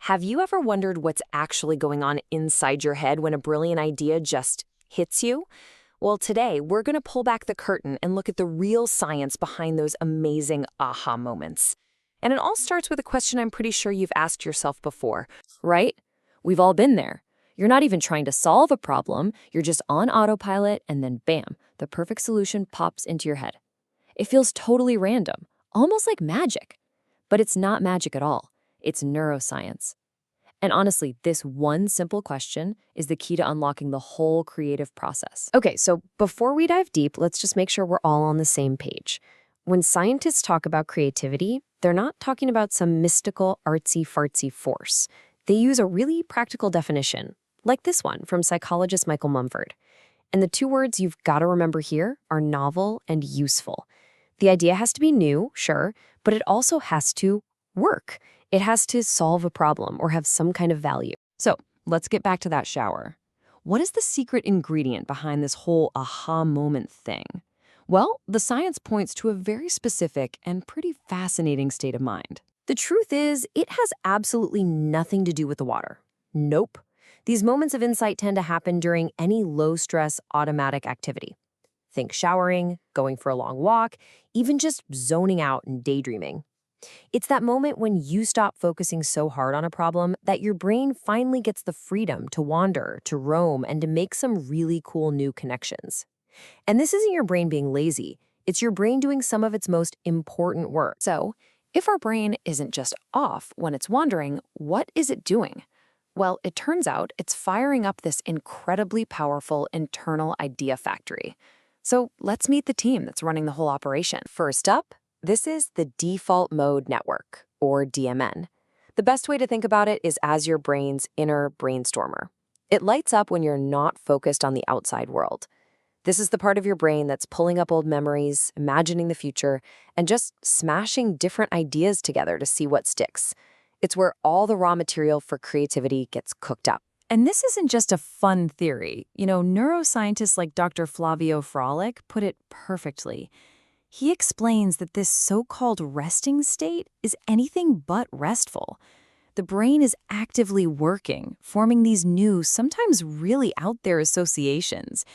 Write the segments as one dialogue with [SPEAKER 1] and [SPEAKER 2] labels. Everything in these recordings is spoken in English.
[SPEAKER 1] Have you ever wondered what's actually going on inside your head when a brilliant idea just hits you? Well, today we're going to pull back the curtain and look at the real science behind those amazing aha moments. And it all starts with a question I'm pretty sure you've asked yourself before, right? We've all been there. You're not even trying to solve a problem, you're just on autopilot, and then bam, the perfect solution pops into your head. It feels totally random, almost like magic. But it's not magic at all. It's neuroscience. And honestly, this one simple question is the key to unlocking the whole creative process. Okay, so before we dive deep, let's just make sure we're all on the same page. When scientists talk about creativity, they're not talking about some mystical, artsy-fartsy force. They use a really practical definition, like this one from psychologist Michael Mumford. And the two words you've got to remember here are novel and useful. The idea has to be new, sure, but it also has to work. It has to solve a problem or have some kind of value. So let's get back to that shower. What is the secret ingredient behind this whole aha moment thing? Well, the science points to a very specific and pretty fascinating state of mind. The truth is, it has absolutely nothing to do with the water. Nope. These moments of insight tend to happen during any low-stress, automatic activity. Think showering, going for a long walk, even just zoning out and daydreaming. It's that moment when you stop focusing so hard on a problem that your brain finally gets the freedom to wander, to roam, and to make some really cool new connections. And this isn't your brain being lazy. It's your brain doing some of its most important work. So, if our brain isn't just off when it's wandering, what is it doing? Well, it turns out it's firing up this incredibly powerful internal idea factory. So let's meet the team that's running the whole operation. First up, this is the default mode network, or DMN. The best way to think about it is as your brain's inner brainstormer. It lights up when you're not focused on the outside world. This is the part of your brain that's pulling up old memories, imagining the future, and just smashing different ideas together to see what sticks. It's where all the raw material for creativity gets cooked up. And this isn't just a fun theory. Neuroscientists like Dr. Flavio Frolic put it perfectly. He explains that this so-called resting state is anything but restful. The brain is actively working, forming these new, sometimes really out there associations.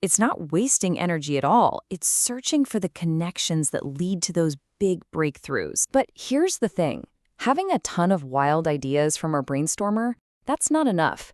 [SPEAKER 1] It's not wasting energy at all. It's searching for the connections that lead to those big breakthroughs. But here's the thing. Having a ton of wild ideas from our brainstormer, that's not enough.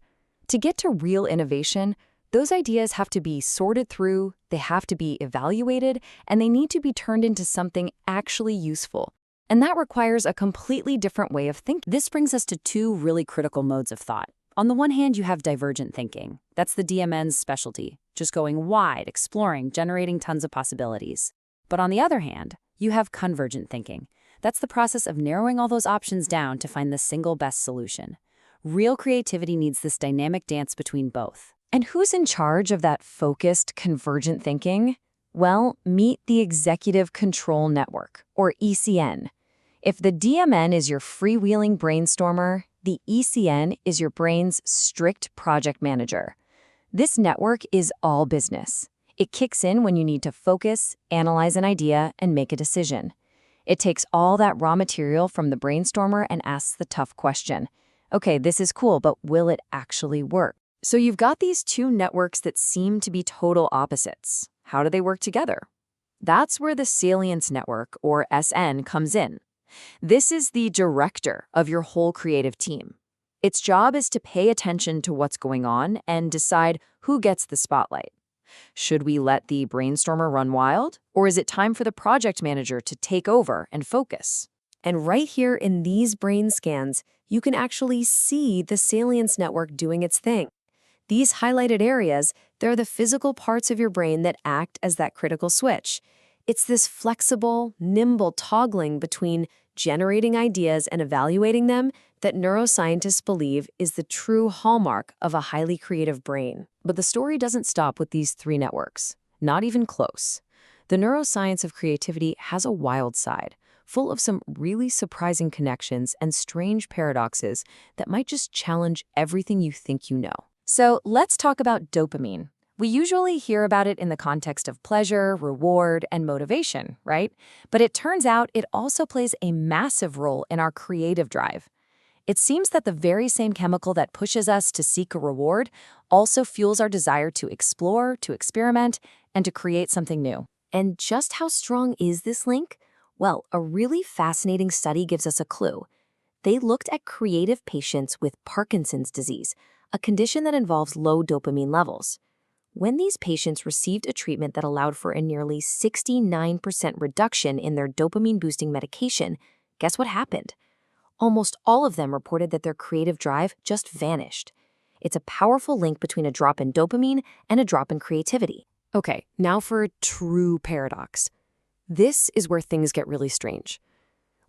[SPEAKER 1] To get to real innovation, those ideas have to be sorted through, they have to be evaluated, and they need to be turned into something actually useful. And that requires a completely different way of thinking. This brings us to two really critical modes of thought. On the one hand, you have divergent thinking. That's the DMN's specialty, just going wide, exploring, generating tons of possibilities. But on the other hand, you have convergent thinking. That's the process of narrowing all those options down to find the single best solution. Real creativity needs this dynamic dance between both. And who's in charge of that focused, convergent thinking? Well, meet the Executive Control Network, or ECN. If the DMN is your freewheeling brainstormer, the ECN is your brain's strict project manager. This network is all business. It kicks in when you need to focus, analyze an idea, and make a decision. It takes all that raw material from the brainstormer and asks the tough question. Okay, this is cool, but will it actually work? So you've got these two networks that seem to be total opposites. How do they work together? That's where the Salience Network, or SN, comes in. This is the director of your whole creative team. Its job is to pay attention to what's going on and decide who gets the spotlight. Should we let the brainstormer run wild, or is it time for the project manager to take over and focus? And right here in these brain scans, you can actually see the Salience Network doing its thing. These highlighted areas, they're the physical parts of your brain that act as that critical switch. It's this flexible, nimble toggling between generating ideas and evaluating them that neuroscientists believe is the true hallmark of a highly creative brain. But the story doesn't stop with these three networks. Not even close. The neuroscience of creativity has a wild side, full of some really surprising connections and strange paradoxes that might just challenge everything you think you know. So let's talk about dopamine. We usually hear about it in the context of pleasure, reward, and motivation, right? But it turns out it also plays a massive role in our creative drive. It seems that the very same chemical that pushes us to seek a reward also fuels our desire to explore, to experiment, and to create something new. And just how strong is this link? Well, a really fascinating study gives us a clue. They looked at creative patients with Parkinson's disease, a condition that involves low dopamine levels. When these patients received a treatment that allowed for a nearly 69% reduction in their dopamine-boosting medication, guess what happened? Almost all of them reported that their creative drive just vanished. It's a powerful link between a drop in dopamine and a drop in creativity. Okay, now for a true paradox. This is where things get really strange.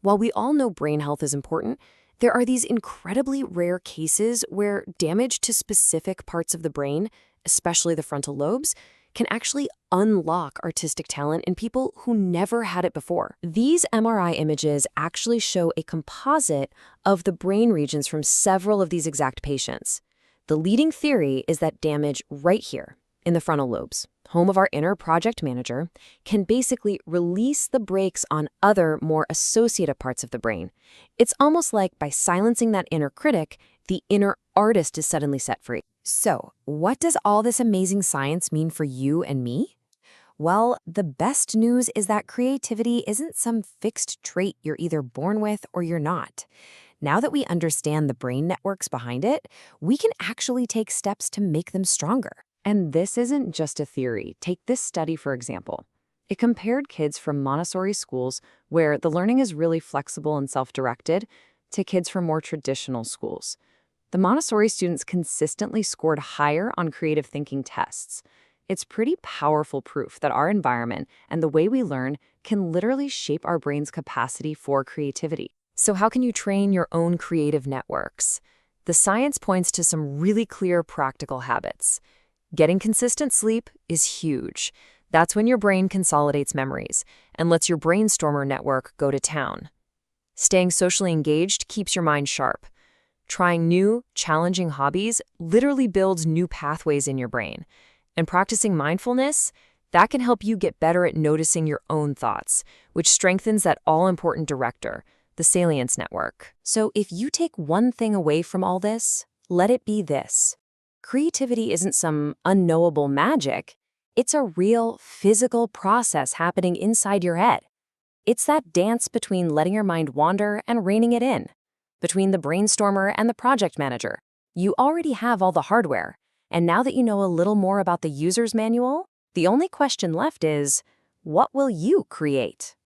[SPEAKER 1] While we all know brain health is important, there are these incredibly rare cases where damage to specific parts of the brain, especially the frontal lobes, can actually unlock artistic talent in people who never had it before. These MRI images actually show a composite of the brain regions from several of these exact patients. The leading theory is that damage right here, in the frontal lobes, home of our inner project manager, can basically release the brakes on other, more associative parts of the brain. It's almost like by silencing that inner critic, the inner artist is suddenly set free. So, what does all this amazing science mean for you and me? Well, the best news is that creativity isn't some fixed trait you're either born with or you're not. Now that we understand the brain networks behind it, we can actually take steps to make them stronger. And this isn't just a theory. Take this study, for example. It compared kids from Montessori schools, where the learning is really flexible and self-directed, to kids from more traditional schools. The Montessori students consistently scored higher on creative thinking tests. It's pretty powerful proof that our environment and the way we learn can literally shape our brain's capacity for creativity. So how can you train your own creative networks? The science points to some really clear practical habits. Getting consistent sleep is huge. That's when your brain consolidates memories and lets your brainstormer network go to town. Staying socially engaged keeps your mind sharp. Trying new, challenging hobbies literally builds new pathways in your brain. And practicing mindfulness, that can help you get better at noticing your own thoughts, which strengthens that all-important director, the salience network. So if you take one thing away from all this, let it be this. Creativity isn't some unknowable magic. It's a real, physical process happening inside your head. It's that dance between letting your mind wander and reining it in, between the brainstormer and the project manager. You already have all the hardware, and now that you know a little more about the user's manual, the only question left is, what will you create?